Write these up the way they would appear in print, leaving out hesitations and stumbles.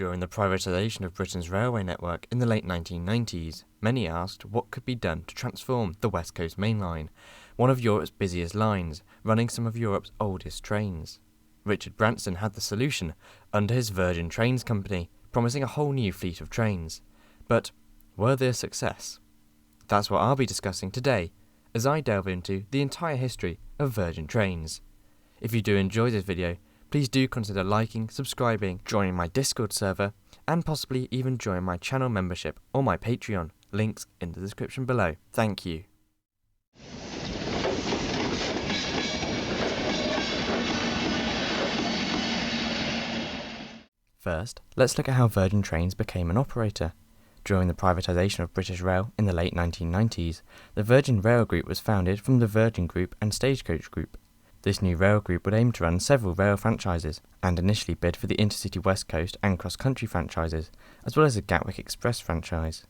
During the privatisation of Britain's railway network in the late 1990s, many asked what could be done to transform the West Coast Mainline, one of Europe's busiest lines, running some of Europe's oldest trains. Richard Branson had the solution under his Virgin Trains company, promising a whole new fleet of trains. But were they a success? That's what I'll be discussing today, as I delve into the entire history of Virgin Trains. If you do enjoy this video, please do consider liking, subscribing, joining my Discord server, and possibly even join my channel membership or my Patreon, links in the description below. Thank you. First, let's look at how Virgin Trains became an operator. During the privatisation of British Rail in the late 1990s, the Virgin Rail Group was founded from the Virgin Group and Stagecoach Group. This new rail group would aim to run several rail franchises, and initially bid for the Intercity West Coast and Cross Country franchises, as well as the Gatwick Express franchise.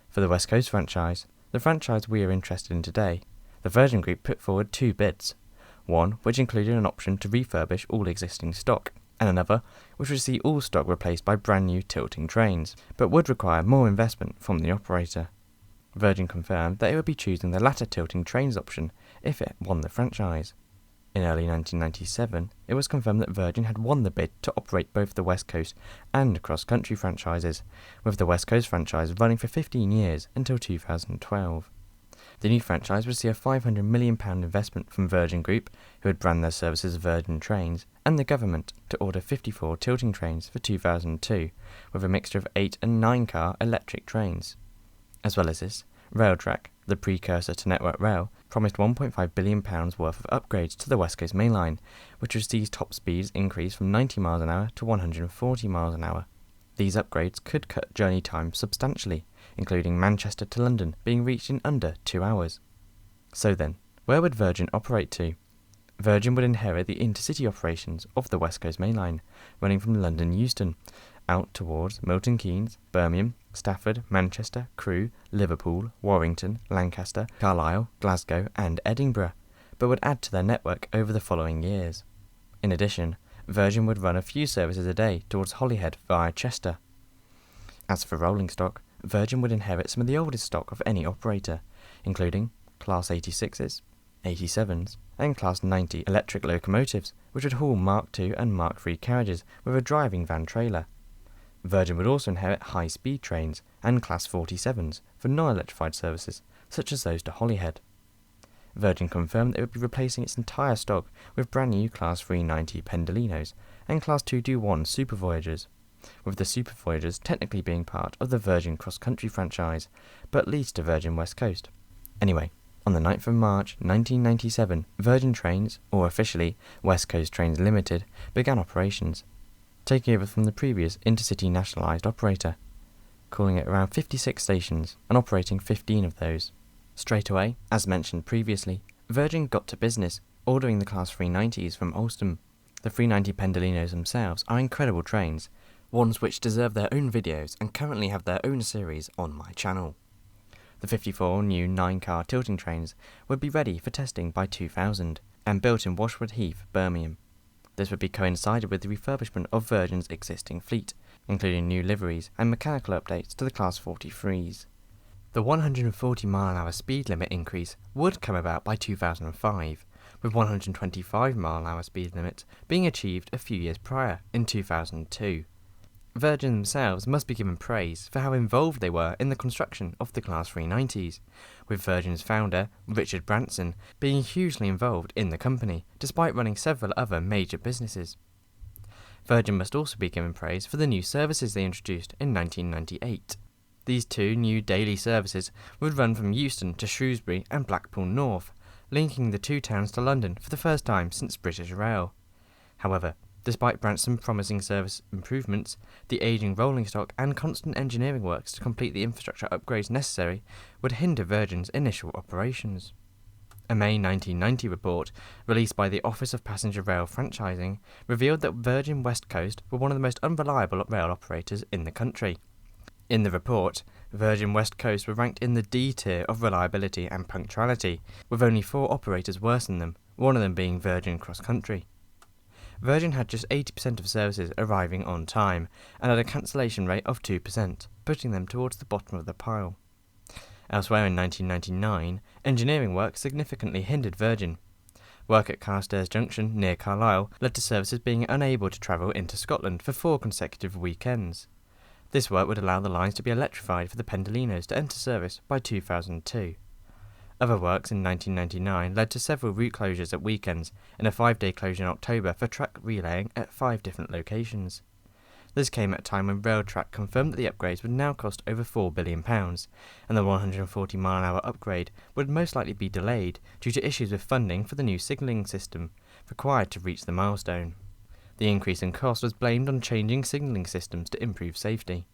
For the West Coast franchise, the franchise we are interested in today, the Virgin Group put forward two bids, one which included an option to refurbish all existing stock, and another which would see all stock replaced by brand new tilting trains, but would require more investment from the operator. Virgin confirmed that it would be choosing the latter tilting trains option if it won the franchise. In early 1997, it was confirmed that Virgin had won the bid to operate both the West Coast and Cross Country franchises, with the West Coast franchise running for 15 years until 2012. The new franchise would see a £500 million investment from Virgin Group, who would brand their services Virgin Trains, and the government to order 54 tilting trains for 2002, with a mixture of 8 and 9 car electric trains. As well as this, Railtrack, the precursor to Network Rail, promised £1.5 billion worth of upgrades to the West Coast Mainline, which would see top speeds increase from 90 miles an hour to 140 miles an hour. These upgrades could cut journey time substantially, including Manchester to London being reached in under 2 hours. So then, where would Virgin operate to? Virgin would inherit the intercity operations of the West Coast Mainline, running from London Euston, out towards Milton Keynes, Birmingham, Stafford, Manchester, Crewe, Liverpool, Warrington, Lancaster, Carlisle, Glasgow and Edinburgh, but would add to their network over the following years. In addition, Virgin would run a few services a day towards Holyhead via Chester. As for rolling stock, Virgin would inherit some of the oldest stock of any operator, including Class 86s, 87s and Class 90 electric locomotives, which would haul Mark II and Mark III carriages with a driving van trailer. Virgin would also inherit high-speed trains and Class 47s for non-electrified services, such as those to Holyhead. Virgin confirmed that it would be replacing its entire stock with brand new Class 390 Pendolinos and Class 221 Super Voyagers, with the Super Voyagers technically being part of the Virgin Cross Country franchise, but leased to Virgin West Coast. Anyway, on the 9th of March 1997, Virgin Trains, or officially West Coast Trains Limited, began operations, taking over from the previous Intercity nationalised operator, calling it around 56 stations and operating 15 of those. Straight away, as mentioned previously, Virgin got to business, ordering the Class 390s from Alstom. The 390 Pendolinos themselves are incredible trains, ones which deserve their own videos and currently have their own series on my channel. The 54 new 9-car tilting trains would be ready for testing by 2000 and built in Washwood Heath, Birmingham. This would be coincided with the refurbishment of Virgin's existing fleet, including new liveries and mechanical updates to the Class 43s. The 140 mph speed limit increase would come about by 2005, with 125 mph speed limits being achieved a few years prior, in 2002. Virgin themselves must be given praise for how involved they were in the construction of the Class 390s, with Virgin's founder, Richard Branson, being hugely involved in the company, despite running several other major businesses. Virgin must also be given praise for the new services they introduced in 1998. These two new daily services would run from Euston to Shrewsbury and Blackpool North, linking the two towns to London for the first time since British Rail. However, despite Branson promising service improvements, the ageing rolling stock and constant engineering works to complete the infrastructure upgrades necessary would hinder Virgin's initial operations. A May 1990 report, released by the Office of Passenger Rail Franchising, revealed that Virgin West Coast were one of the most unreliable rail operators in the country. In the report, Virgin West Coast were ranked in the D tier of reliability and punctuality, with only 4 operators worse than them, one of them being Virgin Cross Country. Virgin had just 80% of services arriving on time, and had a cancellation rate of 2%, putting them towards the bottom of the pile. Elsewhere in 1999, engineering work significantly hindered Virgin. Work at Carstairs Junction, near Carlisle, led to services being unable to travel into Scotland for 4 consecutive weekends. This work would allow the lines to be electrified for the Pendolinos to enter service by 2002. Other works in 1999 led to several route closures at weekends and a 5-day closure in October for track relaying at 5 different locations. This came at a time when Railtrack confirmed that the upgrades would now cost over £4 billion, and the 140-mile-an-hour upgrade would most likely be delayed due to issues with funding for the new signalling system required to reach the milestone. The increase in cost was blamed on changing signalling systems to improve safety.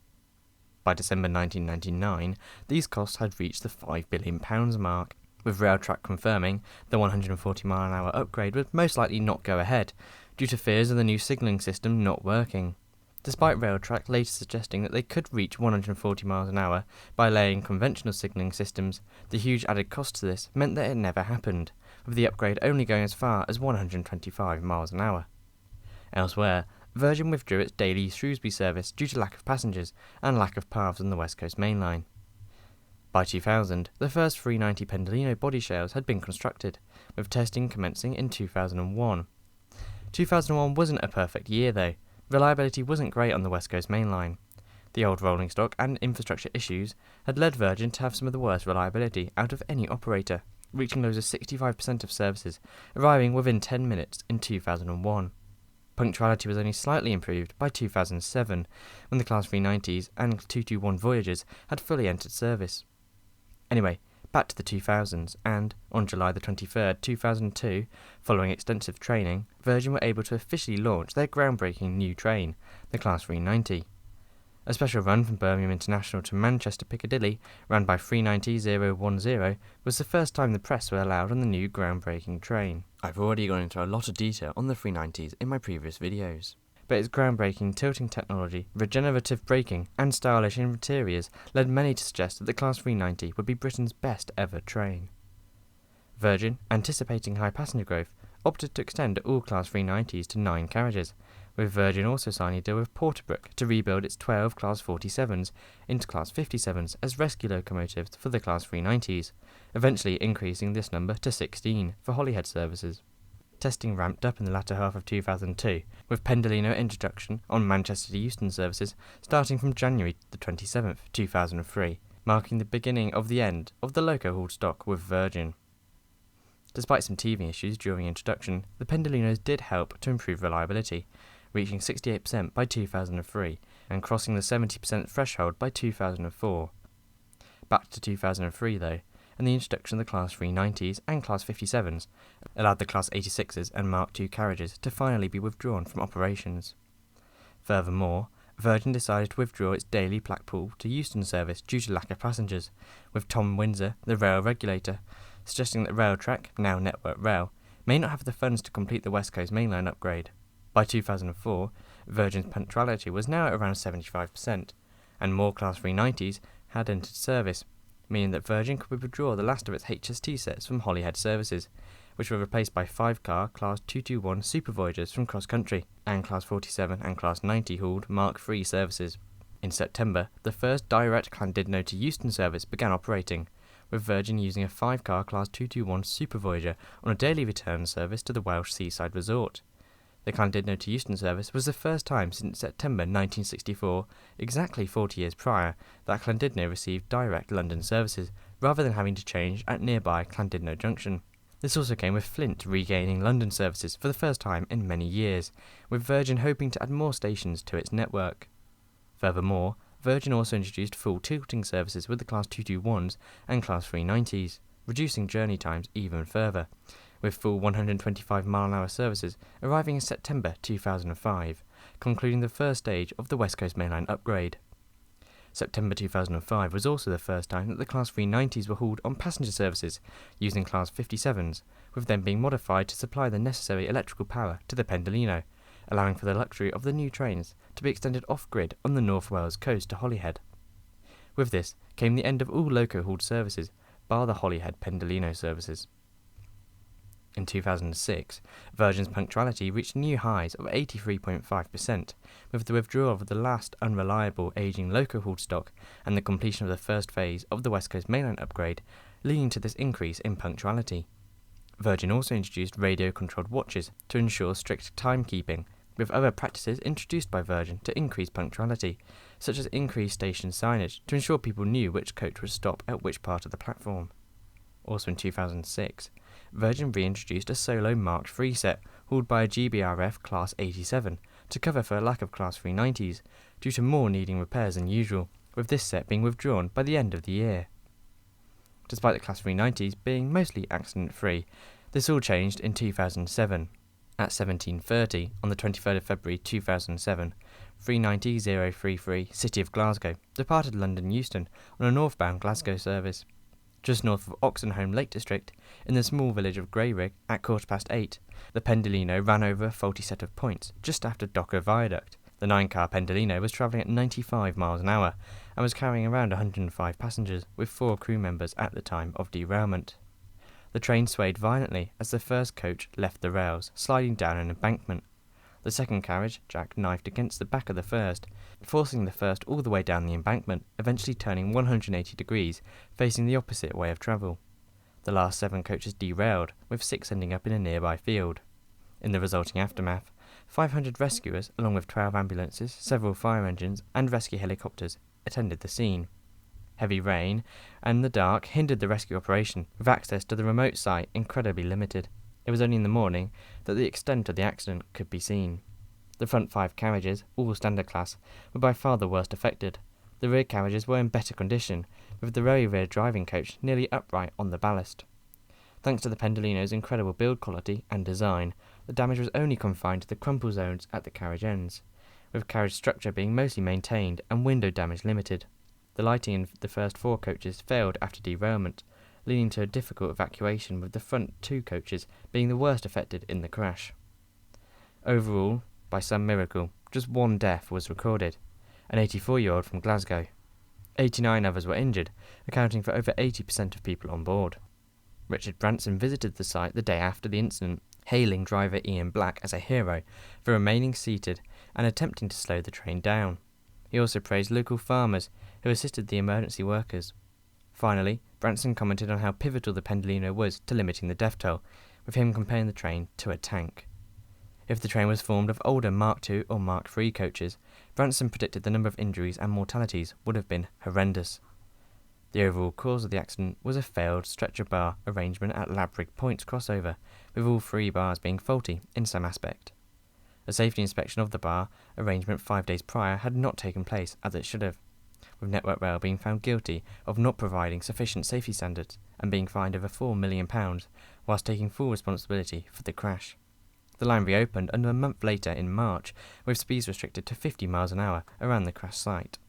By December 1999, these costs had reached the £5 billion mark, with Railtrack confirming the 140-mile-an-hour upgrade would most likely not go ahead due to fears of the new signalling system not working. Despite Railtrack later suggesting that they could reach 140 miles an hour by laying conventional signalling systems, the huge added cost to this meant that it never happened, with the upgrade only going as far as 125 miles an hour. Elsewhere, Virgin withdrew its daily Shrewsbury service due to lack of passengers and lack of paths on the West Coast Mainline. By 2000, the first 390 Pendolino body shells had been constructed, with testing commencing in 2001. 2001 wasn't a perfect year though. Reliability wasn't great on the West Coast Mainline. The old rolling stock and infrastructure issues had led Virgin to have some of the worst reliability out of any operator, reaching lows of 65% of services, arriving within 10 minutes in 2001. Punctuality was only slightly improved by 2007, when the Class 390s and 221 Voyagers had fully entered service. Anyway, back to the 2000s, and, on July the 23rd, 2002, following extensive training, Virgin were able to officially launch their groundbreaking new train, the Class 390. A special run from Birmingham International to Manchester Piccadilly, run by 390-010, was the first time the press were allowed on the new groundbreaking train. I've already gone into a lot of detail on the 390s in my previous videos, but its groundbreaking tilting technology, regenerative braking, and stylish interiors led many to suggest that the Class 390 would be Britain's best ever train. Virgin, anticipating high passenger growth, opted to extend all Class 390s to 9 carriages, with Virgin also signing a deal with Porterbrook to rebuild its 12 Class 47s into Class 57s as rescue locomotives for the Class 390s, eventually increasing this number to 16 for Holyhead services. Testing ramped up in the latter half of 2002, with Pendolino introduction on Manchester to Euston services starting from January the 27th, 2003, marking the beginning of the end of the loco hauled stock with Virgin. Despite some teething issues during introduction, the Pendolinos did help to improve reliability, reaching 68% by 2003 and crossing the 70% threshold by 2004. Back to 2003 though, and the introduction of the Class 390s and Class 57s allowed the Class 86s and Mark II carriages to finally be withdrawn from operations. Furthermore, Virgin decided to withdraw its daily Blackpool to Euston service due to lack of passengers, with Tom Windsor, the rail regulator, suggesting that Railtrack, now Network Rail, may not have the funds to complete the West Coast Mainline upgrade. By 2004, Virgin's punctuality was now at around 75%, and more Class 390s had entered service, meaning that Virgin could withdraw the last of its HST sets from Holyhead services, which were replaced by 5-car Class 221 Super Voyagers from cross country, and Class 47 and Class 90 hauled Mark III services. In September, the first direct Llandudno to Euston service began operating, with Virgin using a 5-car Class 221 Super Voyager on a daily return service to the Welsh seaside resort. The Llandudno to Euston service was the first time since September 1964, exactly 40 years prior, that Llandudno received direct London services, rather than having to change at nearby Llandudno Junction. This also came with Flint regaining London services for the first time in many years, with Virgin hoping to add more stations to its network. Furthermore, Virgin also introduced full tilting services with the Class 221s and Class 390s, reducing journey times even further, with full 125-mile-an-hour services arriving in September 2005, concluding the first stage of the West Coast Mainline upgrade. September 2005 was also the first time that the Class 390s were hauled on passenger services using Class 57s, with them being modified to supply the necessary electrical power to the Pendolino, allowing for the luxury of the new trains to be extended off-grid on the North Wales coast to Holyhead. With this came the end of all loco hauled services, bar the Holyhead Pendolino services. In 2006, Virgin's punctuality reached new highs of 83.5%, with the withdrawal of the last unreliable aging loco-hauled stock and the completion of the first phase of the West Coast Mainline upgrade, leading to this increase in punctuality. Virgin also introduced radio-controlled watches to ensure strict timekeeping, with other practices introduced by Virgin to increase punctuality, such as increased station signage to ensure people knew which coach would stop at which part of the platform. Also in 2006, Virgin reintroduced a solo Mark III set hauled by a GBRF Class 87 to cover for a lack of Class 390s, due to more needing repairs than usual, with this set being withdrawn by the end of the year. Despite the Class 390s being mostly accident-free, this all changed in 2007. At 17:30, on the 23rd of February 2007, 390033 City of Glasgow departed London Euston on a northbound Glasgow service. Just north of Oxenholme Lake District, in the small village of Grayrigg, at 8:15, the Pendolino ran over a faulty set of points just after Docker Viaduct. The 9-car Pendolino was travelling at 95 miles an hour and was carrying around 105 passengers, with 4 crew members at the time of derailment. The train swayed violently as the first coach left the rails, sliding down an embankment. The second carriage jackknifed against the back of the first, forcing the first all the way down the embankment, eventually turning 180 degrees, facing the opposite way of travel. The last 7 coaches derailed, with 6 ending up in a nearby field. In the resulting aftermath, 500 rescuers, along with 12 ambulances, several fire engines, and rescue helicopters, attended the scene. Heavy rain and the dark hindered the rescue operation, with access to the remote site incredibly limited. It was only in the morning that the extent of the accident could be seen. The front 5 carriages, all standard class, were by far the worst affected. The rear carriages were in better condition, with the very rear driving coach nearly upright on the ballast. Thanks to the Pendolino's incredible build quality and design, the damage was only confined to the crumple zones at the carriage ends, with carriage structure being mostly maintained and window damage limited. The lighting in the first 4 coaches failed after derailment, leading to a difficult evacuation, with the front 2 coaches being the worst affected in the crash. Overall, by some miracle, just 1 death was recorded, an 84-year-old from Glasgow. 89 others were injured, accounting for over 80% of people on board. Richard Branson visited the site the day after the incident, hailing driver Ian Black as a hero for remaining seated and attempting to slow the train down. He also praised local farmers who assisted the emergency workers. Finally, Branson commented on how pivotal the Pendolino was to limiting the death toll, with him comparing the train to a tank. If the train was formed of older Mark II or Mark III coaches, Branson predicted the number of injuries and mortalities would have been horrendous. The overall cause of the accident was a failed stretcher bar arrangement at Grayrigg Points crossover, with all 3 bars being faulty in some aspect. A safety inspection of the bar arrangement 5 days prior had not taken place as it should have, with Network Rail being found guilty of not providing sufficient safety standards and being fined over £4 million, whilst taking full responsibility for the crash. The line reopened under a month later in March, with speeds restricted to 50 miles an hour around the crash site.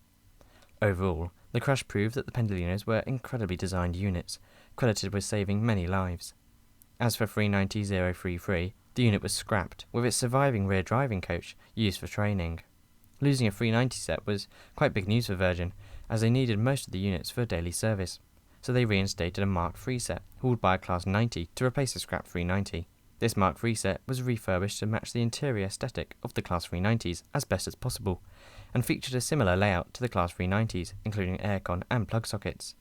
Overall, the crash proved that the Pendolinos were incredibly designed units, credited with saving many lives. As for 390033, the unit was scrapped, with its surviving rear driving coach used for training. Losing a 390 set was quite big news for Virgin, as they needed most of the units for daily service, so they reinstated a Mark III set, hauled by a Class 90 to replace the scrap 390. This Mark III set was refurbished to match the interior aesthetic of the Class 390s as best as possible, and featured a similar layout to the Class 390s, including aircon and plug sockets.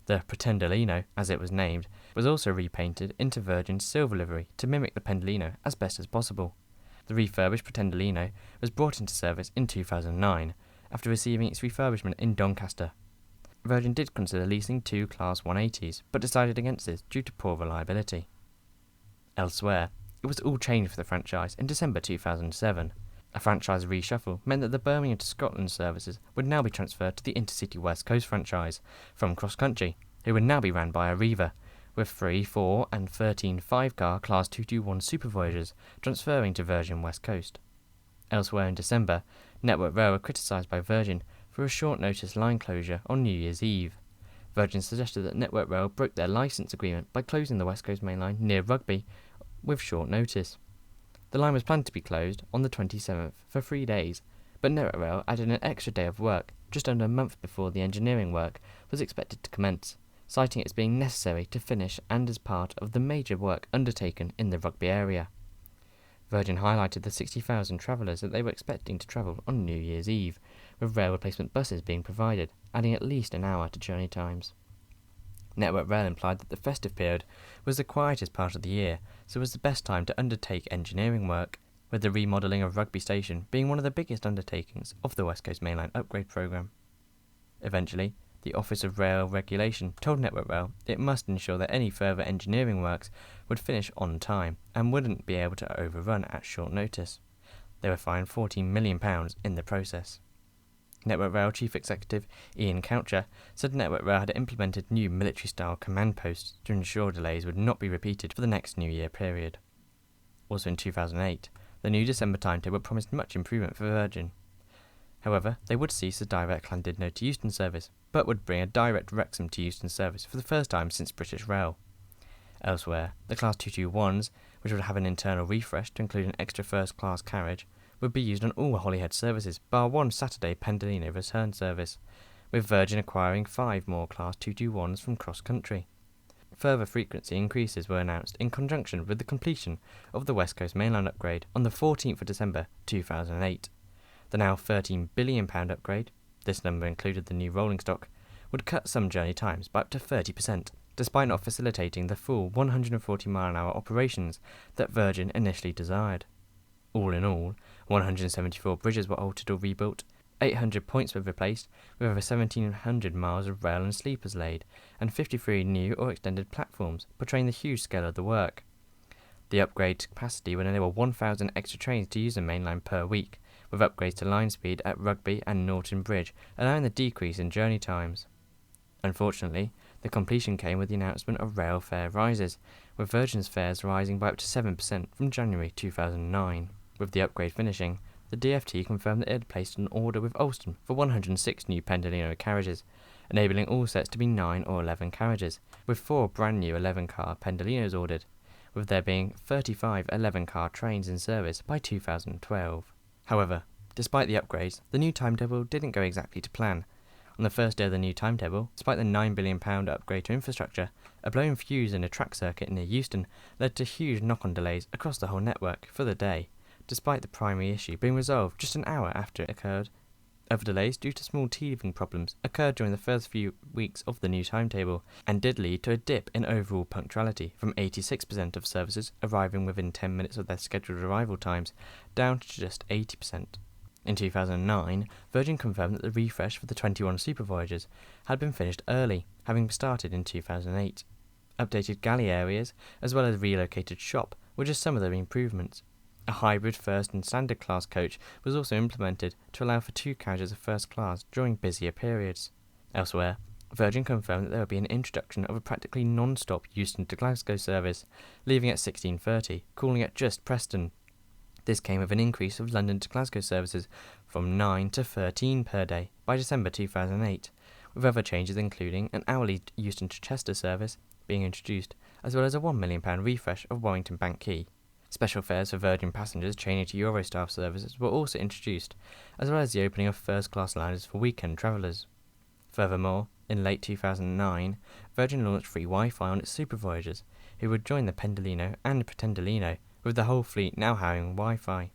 The Pendolino, as it was named, was also repainted into Virgin's silver livery to mimic the Pendolino as best as possible. The refurbished Pendolino was brought into service in 2009, after receiving its refurbishment in Doncaster. Virgin did consider leasing 2 Class 180s, but decided against this due to poor reliability. Elsewhere, it was all changed for the franchise in December 2007. A franchise reshuffle meant that the Birmingham to Scotland services would now be transferred to the Intercity West Coast franchise from Cross Country, who would now be ran by Arriva, with 3, 4 and 13 5-car Class 221 Super Voyagers transferring to Virgin West Coast. Elsewhere in December, Network Rail were criticised by Virgin for a short-notice line closure on New Year's Eve. Virgin suggested that Network Rail broke their licence agreement by closing the West Coast Mainline near Rugby with short notice. The line was planned to be closed on the 27th for 3 days, but Network Rail added an extra day of work just under a month before the engineering work was expected to commence, citing it as being necessary to finish and as part of the major work undertaken in the Rugby area. Virgin highlighted the 60,000 travellers that they were expecting to travel on New Year's Eve, with rail replacement buses being provided, adding at least an hour to journey times. Network Rail implied that the festive period was the quietest part of the year, so it was the best time to undertake engineering work, with the remodelling of Rugby Station being one of the biggest undertakings of the West Coast Mainline upgrade programme. Eventually, the Office of Rail Regulation told Network Rail it must ensure that any further engineering works would finish on time and wouldn't be able to overrun at short notice. They were fined £14 million in the process. Network Rail Chief Executive Ian Coucher said Network Rail had implemented new military-style command posts to ensure delays would not be repeated for the next New Year period. Also in 2008, the new December timetable promised much improvement for Virgin. However, they would cease the direct Llandudno to Euston service, but would bring a direct Wrexham to Euston service for the first time since British Rail. Elsewhere, the Class 221s, which would have an internal refresh to include an extra first-class carriage, would be used on all Holyhead services, bar one Saturday Pendolino return service, with Virgin acquiring 5 more Class 221s from cross-country. Further frequency increases were announced in conjunction with the completion of the West Coast Mainline upgrade on the 14th of December 2008. The now £13 billion upgrade, this number included the new rolling stock, would cut some journey times by up to 30%, despite not facilitating the full 140-mile-an-hour operations that Virgin initially desired. All in all, 174 bridges were altered or rebuilt, 800 points were replaced, with over 1,700 miles of rail and sleepers laid, and 53 new or extended platforms, portraying the huge scale of the work. The upgrade capacity would enable 1,000 extra trains to use the mainline per week, with upgrades to line speed at Rugby and Norton Bridge, allowing the decrease in journey times. Unfortunately, the completion came with the announcement of rail fare rises, with Virgin's fares rising by up to 7% from January 2009. With the upgrade finishing, the DfT confirmed that it had placed an order with Alstom for 106 new Pendolino carriages, enabling all sets to be 9 or 11 carriages, with 4 brand new 11-car Pendolinos ordered, with there being 35 11-car trains in service by 2012. However, despite the upgrades, the new timetable didn't go exactly to plan. On the first day of the new timetable, despite the £9 billion upgrade to infrastructure, a blown fuse in a track circuit near Euston led to huge knock-on delays across the whole network for the day, despite the primary issue being resolved just an hour after it occurred. Other delays due to small teething problems occurred during the first few weeks of the new timetable, and did lead to a dip in overall punctuality from 86% of services arriving within 10 minutes of their scheduled arrival times, down to just 80%. In 2009, Virgin confirmed that the refresh for the 21 Super Voyagers had been finished early, having started in 2008. Updated galley areas, as well as relocated shop, were just some of the improvements. A hybrid first and standard class coach was also implemented to allow for 2 carriages of first class during busier periods. Elsewhere, Virgin confirmed that there would be an introduction of a practically non-stop Euston to Glasgow service, leaving at 16:30, calling at just Preston. This came with an increase of London to Glasgow services from 9 to 13 per day by December 2008, with other changes including an hourly Euston to Chester service being introduced, as well as a £1 million refresh of Warrington Bank Quay. Special fares for Virgin passengers changing to Eurostar services were also introduced, as well as the opening of first-class liners for weekend travellers. Furthermore, in late 2009, Virgin launched free Wi-Fi on its Super Voyagers, who would join the Pendolino and Pretendolino, with the whole fleet now having Wi-Fi.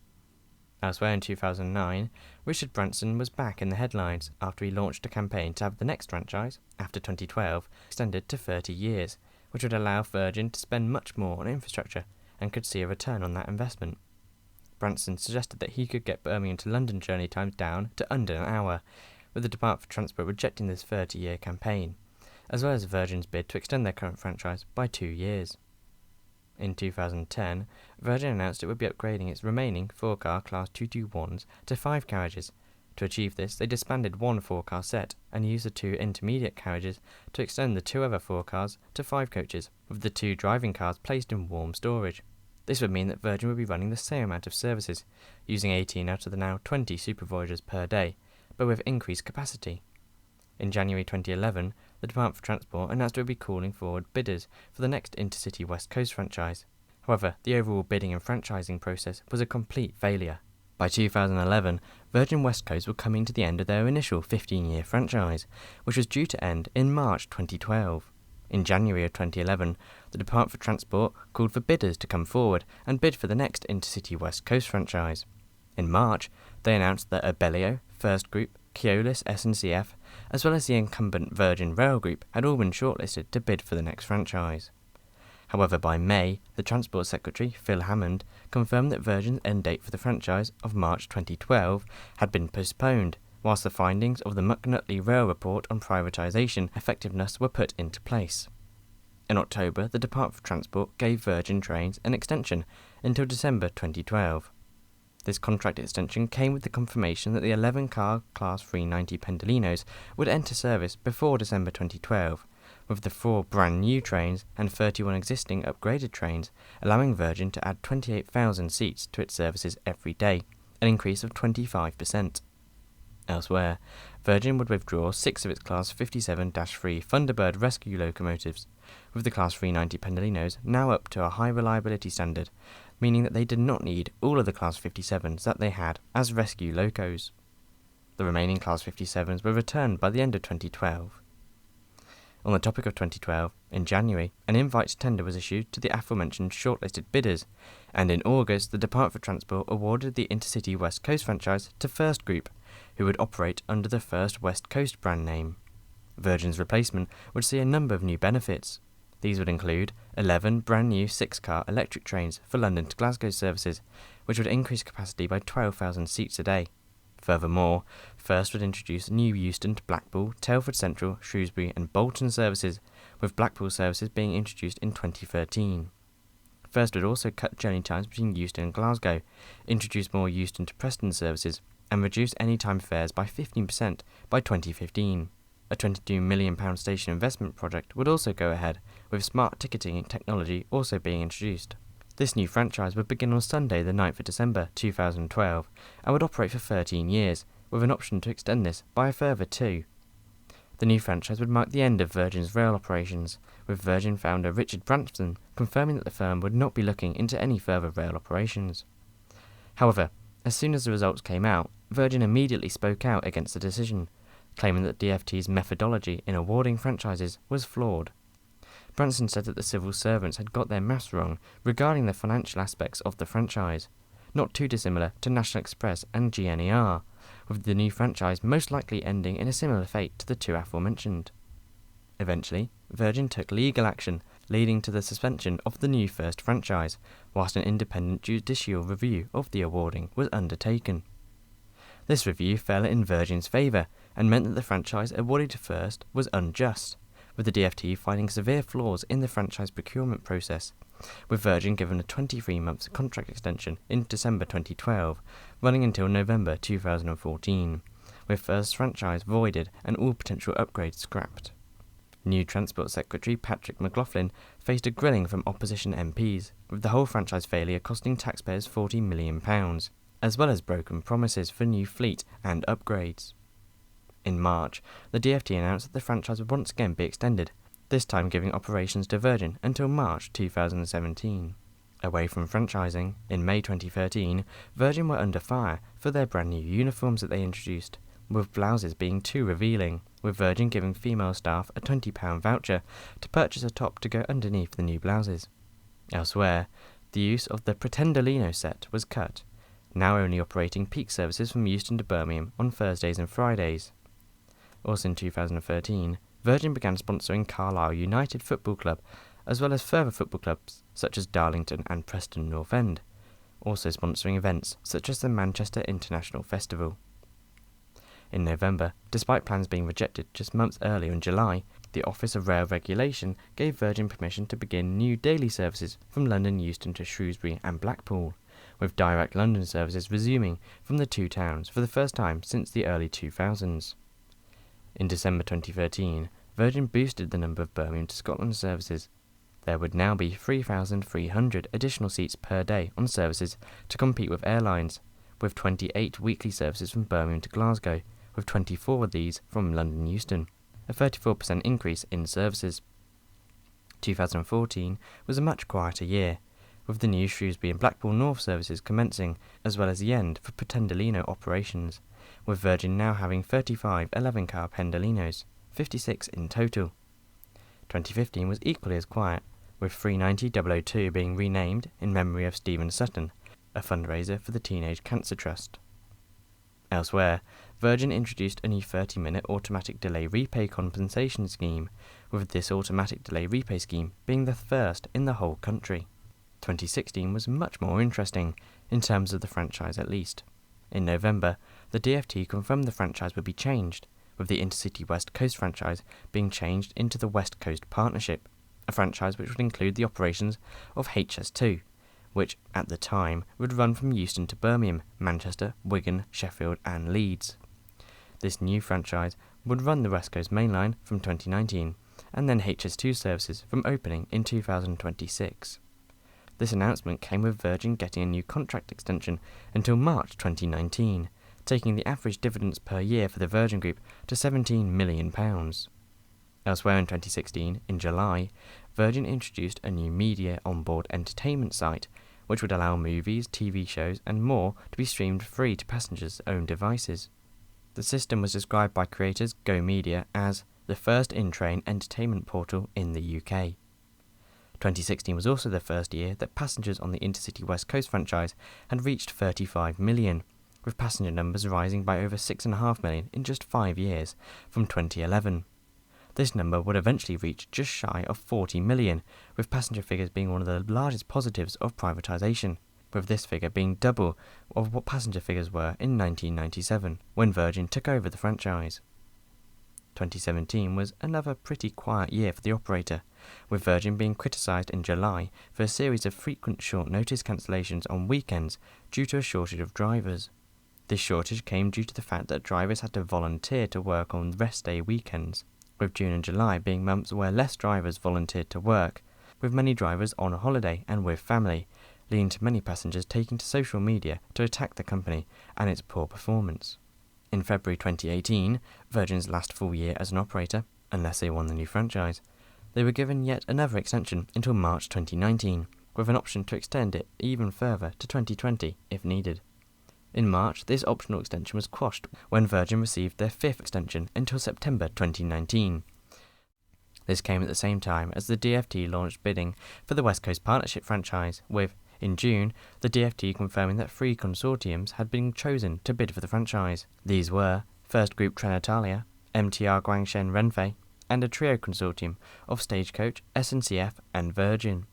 Elsewhere in 2009, Richard Branson was back in the headlines after he launched a campaign to have the next franchise, after 2012, extended to 30 years, which would allow Virgin to spend much more on infrastructure and could see a return on that investment. Branson suggested that he could get Birmingham to London journey times down to under an hour, with the Department for Transport rejecting this 30-year campaign, as well as Virgin's bid to extend their current franchise by 2 years. In 2010, Virgin announced it would be upgrading its remaining 4-car Class 221s to 5 carriages. To achieve this, they disbanded 1 4-car set and used the 2 intermediate carriages to extend the 2 other 4 cars to 5 coaches, with the 2 driving cars placed in warm storage. This would mean that Virgin would be running the same amount of services, using 18 out of the now 20 Super Voyagers per day, but with increased capacity. In January 2011, the Department for Transport announced it would be calling forward bidders for the next Intercity West Coast franchise. However, the overall bidding and franchising process was a complete failure. By 2011, Virgin West Coast were coming to the end of their initial 15-year franchise, which was due to end in March 2012. In January of 2011, the Department for Transport called for bidders to come forward and bid for the next Intercity West Coast franchise. In March, they announced that Abellio, First Group, Keolis SNCF, as well as the incumbent Virgin Rail Group had all been shortlisted to bid for the next franchise. However, by May, the Transport Secretary, Phil Hammond, confirmed that Virgin's end date for the franchise of March 2012 had been postponed, whilst the findings of the McNutley Rail Report on privatisation effectiveness were put into place. In October, the Department for Transport gave Virgin Trains an extension until December 2012. This contract extension came with the confirmation that the 11-car Class 390 Pendolinos would enter service before December 2012, with the 4 brand new trains and 31 existing upgraded trains, allowing Virgin to add 28,000 seats to its services every day, an increase of 25%. Elsewhere, Virgin would withdraw 6 of its Class 57-3 Thunderbird rescue locomotives, with the Class 390 Pendolinos now up to a high reliability standard, meaning that they did not need all of the Class 57s that they had as rescue locos. The remaining Class 57s were returned by the end of 2012. On the topic of 2012, in January, an invite to tender was issued to the aforementioned shortlisted bidders, and in August the Department for Transport awarded the Intercity West Coast franchise to First Group, who would operate under the First West Coast brand name. Virgin's replacement would see a number of new benefits. These would include 11 brand new 6-car electric trains for London to Glasgow services, which would increase capacity by 12,000 seats a day. Furthermore, First would introduce new Euston to Blackpool, Telford Central, Shrewsbury and Bolton services, with Blackpool services being introduced in 2013. First would also cut journey times between Euston and Glasgow, introduce more Euston to Preston services, and reduce anytime fares by 15% by 2015. A £22 million station investment project would also go ahead, with smart ticketing technology also being introduced. This new franchise would begin on Sunday the 9th of December 2012 and would operate for 13 years, with an option to extend this by a further 2. The new franchise would mark the end of Virgin's rail operations, with Virgin founder Richard Branson confirming that the firm would not be looking into any further rail operations. However, as soon as the results came out, Virgin immediately spoke out against the decision, claiming that DFT's methodology in awarding franchises was flawed. Branson said that the civil servants had got their maths wrong regarding the financial aspects of the franchise, not too dissimilar to National Express and GNER, with the new franchise most likely ending in a similar fate to the 2 aforementioned. Eventually, Virgin took legal action, leading to the suspension of the new first franchise, whilst an independent judicial review of the awarding was undertaken. This review fell in Virgin's favour and meant that the franchise awarded to First was unjust, with the DFT finding severe flaws in the franchise procurement process, with Virgin given a 23-month contract extension in December 2012, running until November 2014, with First's franchise voided and all potential upgrades scrapped. New Transport Secretary Patrick McLaughlin faced a grilling from opposition MPs, with the whole franchise failure costing taxpayers £40 million, as well as broken promises for new fleet and upgrades. In March, the DFT announced that the franchise would once again be extended, this time giving operations to Virgin until March 2017. Away from franchising, in May 2013, Virgin were under fire for their brand new uniforms that they introduced, with blouses being too revealing, with Virgin giving female staff a £20 voucher to purchase a top to go underneath the new blouses. Elsewhere, the use of the Pendolino set was cut, now only operating peak services from Euston to Birmingham on Thursdays and Fridays. Also in 2013, Virgin began sponsoring Carlisle United Football Club, as well as further football clubs such as Darlington and Preston North End, also sponsoring events such as the Manchester International Festival. In November, despite plans being rejected just months earlier in July, the Office of Rail Regulation gave Virgin permission to begin new daily services from London Euston to Shrewsbury and Blackpool, with direct London services resuming from the 2 towns for the first time since the early 2000s. In December 2013, Virgin boosted the number of Birmingham to Scotland services. There would now be 3,300 additional seats per day on services to compete with airlines, with 28 weekly services from Birmingham to Glasgow, with 24 of these from London Euston, a 34% increase in services. 2014 was a much quieter year, with the new Shrewsbury and Blackpool North services commencing, as well as the end for Pendolino operations, with Virgin now having 35 11-car Pendolinos, 56 in total. 2015 was equally as quiet, with 390-002 being renamed in memory of Stephen Sutton, a fundraiser for the Teenage Cancer Trust. Elsewhere, Virgin introduced a new 30-minute automatic delay repay compensation scheme, with this automatic delay repay scheme being the first in the whole country. 2016 was much more interesting, in terms of the franchise at least. In November, the DfT confirmed the franchise would be changed, with the Intercity West Coast franchise being changed into the West Coast Partnership, a franchise which would include the operations of HS2, which, at the time, would run from Euston to Birmingham, Manchester, Wigan, Sheffield and Leeds. This new franchise would run the West Coast Mainline from 2019, and then HS2 services from opening in 2026. This announcement came with Virgin getting a new contract extension until March 2019, taking the average dividends per year for the Virgin Group to £17 million. Elsewhere in 2016, in July, Virgin introduced a new media onboard entertainment site, which would allow movies, TV shows and more to be streamed free to passengers' own devices. The system was described by creators Go Media as the first in-train entertainment portal in the UK. 2016 was also the first year that passengers on the Intercity West Coast franchise had reached 35 million, with passenger numbers rising by over 6.5 million in just 5 years, from 2011. This number would eventually reach just shy of 40 million, with passenger figures being one of the largest positives of privatisation, with this figure being double of what passenger figures were in 1997, when Virgin took over the franchise. 2017 was another pretty quiet year for the operator, with Virgin being criticised in July for a series of frequent short-notice cancellations on weekends due to a shortage of drivers. This shortage came due to the fact that drivers had to volunteer to work on rest day weekends, with June and July being months where less drivers volunteered to work, with many drivers on holiday and with family, leading to many passengers taking to social media to attack the company and its poor performance. In February 2018, Virgin's last full year as an operator, unless they won the new franchise, they were given yet another extension until March 2019, with an option to extend it even further to 2020 if needed. In March, this optional extension was quashed when Virgin received their 5th extension until September 2019. This came at the same time as the DfT launched bidding for the West Coast Partnership franchise, with, in June, the DfT confirming that 3 consortiums had been chosen to bid for the franchise. These were First Group Trenitalia, MTR Guangshen Renfe, and a trio consortium of Stagecoach, SNCF and Virgin.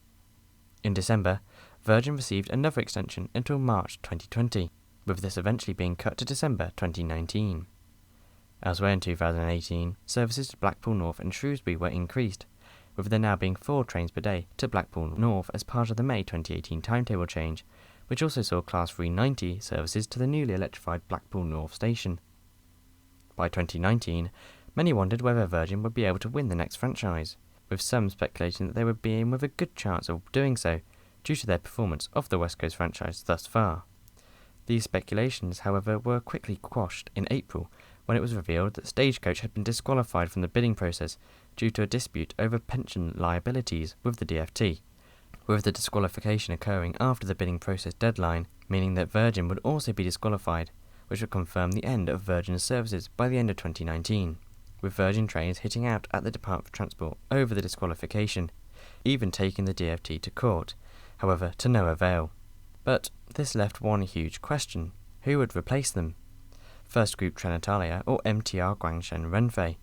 In December, Virgin received another extension until March 2020, with this eventually being cut to December 2019. Elsewhere in 2018, services to Blackpool North and Shrewsbury were increased, with there now being 4 trains per day to Blackpool North as part of the May 2018 timetable change, which also saw Class 390 services to the newly electrified Blackpool North station. By 2019, many wondered whether Virgin would be able to win the next franchise, with some speculating that they would be in with a good chance of doing so, due to their performance of the West Coast franchise thus far. These speculations, however, were quickly quashed in April, when it was revealed that Stagecoach had been disqualified from the bidding process due to a dispute over pension liabilities with the DfT, with the disqualification occurring after the bidding process deadline, meaning that Virgin would also be disqualified, which would confirm the end of Virgin's services by the end of 2019, with Virgin trains hitting out at the Department for Transport over the disqualification, even taking the DfT to court, however to no avail. But this left one huge question: who would replace them? First Group Trenitalia or MTR Guangshen Renfe?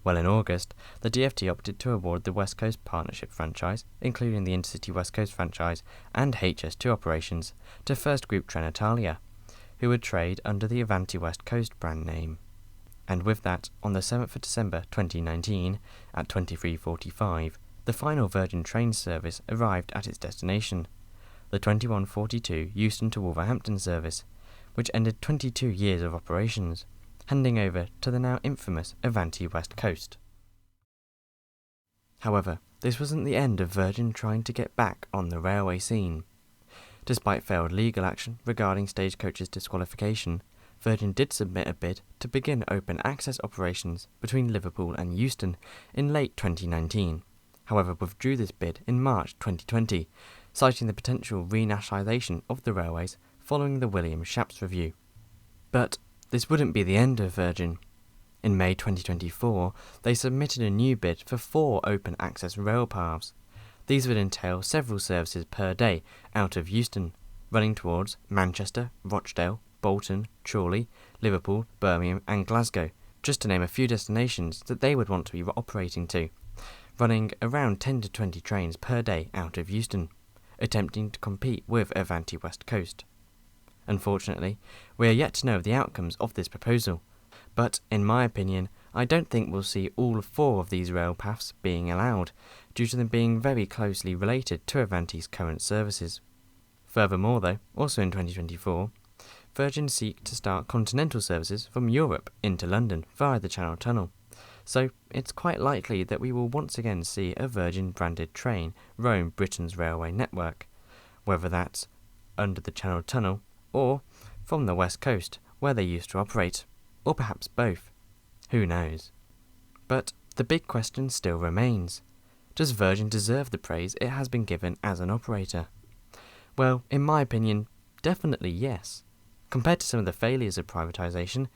Well, in August, the DfT opted to award the West Coast Partnership franchise, including the Intercity West Coast franchise and HS2 operations, to First Group Trenitalia, who would trade under the Avanti West Coast brand name. And with that, on the 7th of December 2019, at 23:45, the final Virgin train service arrived at its destination, the 2142 Euston to Wolverhampton service, which ended 22 years of operations, handing over to the now infamous Avanti West Coast. However, this wasn't the end of Virgin trying to get back on the railway scene. Despite failed legal action regarding Stagecoach's disqualification, Virgin did submit a bid to begin open access operations between Liverpool and Euston in late 2019, however withdrew this bid in March 2020, citing the potential renationalisation of the railways following the William Shapps review. But this wouldn't be the end of Virgin. In May 2024, they submitted a new bid for 4 open access rail paths. These would entail several services per day out of Euston, running towards Manchester, Rochdale, Bolton, Chorley, Liverpool, Birmingham and Glasgow, just to name a few destinations that they would want to be operating to, running around 10 to 20 trains per day out of Euston, attempting to compete with Avanti West Coast. Unfortunately, we are yet to know the outcomes of this proposal, but in my opinion, I don't think we'll see all 4 of these rail paths being allowed, due to them being very closely related to Avanti's current services. Furthermore though, also in 2024, Virgin seek to start continental services from Europe into London via the Channel Tunnel, so it's quite likely that we will once again see a Virgin branded train roam Britain's railway network, whether that's under the Channel Tunnel or from the West Coast where they used to operate, or perhaps both. Who knows? But the big question still remains. Does Virgin deserve the praise it has been given as an operator? Well, in my opinion, definitely yes. Compared to some of the failures of privatisation,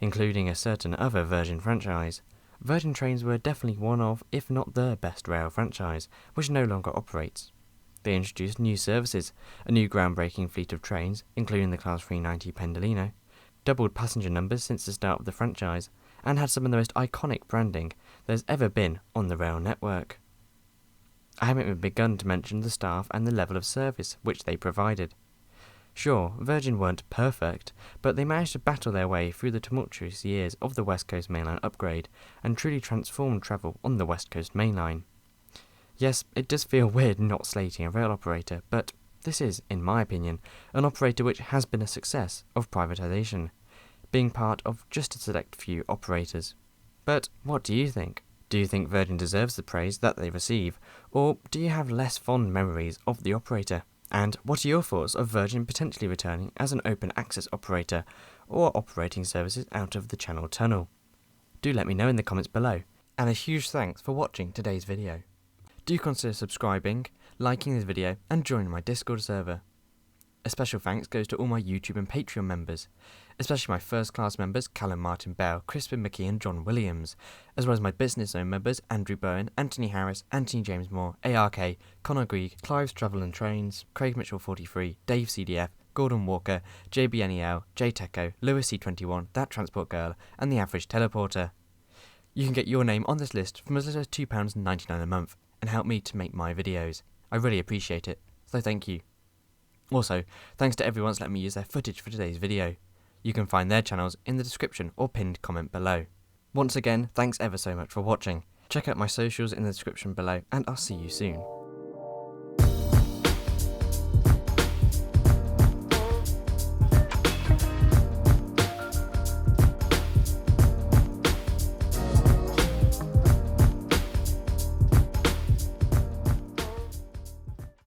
including a certain other Virgin franchise, Virgin Trains were definitely one of, if not the best rail franchise, which no longer operates. They introduced new services, a new groundbreaking fleet of trains, including the Class 390 Pendolino, doubled passenger numbers since the start of the franchise, and had some of the most iconic branding there's ever been on the rail network. I haven't even begun to mention the staff and the level of service which they provided. Sure, Virgin weren't perfect, but they managed to battle their way through the tumultuous years of the West Coast Mainline upgrade and truly transformed travel on the West Coast Mainline. Yes, it does feel weird not slating a rail operator, but this is, in my opinion, an operator which has been a success of privatisation, being part of just a select few operators. But what do you think? Do you think Virgin deserves the praise that they receive, or do you have less fond memories of the operator? And what are your thoughts of Virgin potentially returning as an open access operator or operating services out of the Channel Tunnel? Do let me know in the comments below, and a huge thanks for watching today's video. Do consider subscribing, liking this video and joining my Discord server. A special thanks goes to all my YouTube and Patreon members, especially my first class members Callum Martin Bell, Crispin McKee and John Williams, as well as my business owned members Andrew Bowen, Anthony Harris, Anthony James Moore, ARK, Connor Greig, Clive's Travel and Trains, Craig Mitchell 43, Dave CDF, Gordon Walker, JBNEL, JTecho, Lewis C21, That Transport Girl and The Average Teleporter. You can get your name on this list from as little as £2.99 a month and help me to make my videos. I really appreciate it, so thank you. Also, thanks to everyone that's let me use their footage for today's video. You can find their channels in the description or pinned comment below. Once again, thanks ever so much for watching. Check out my socials in the description below and I'll see you soon.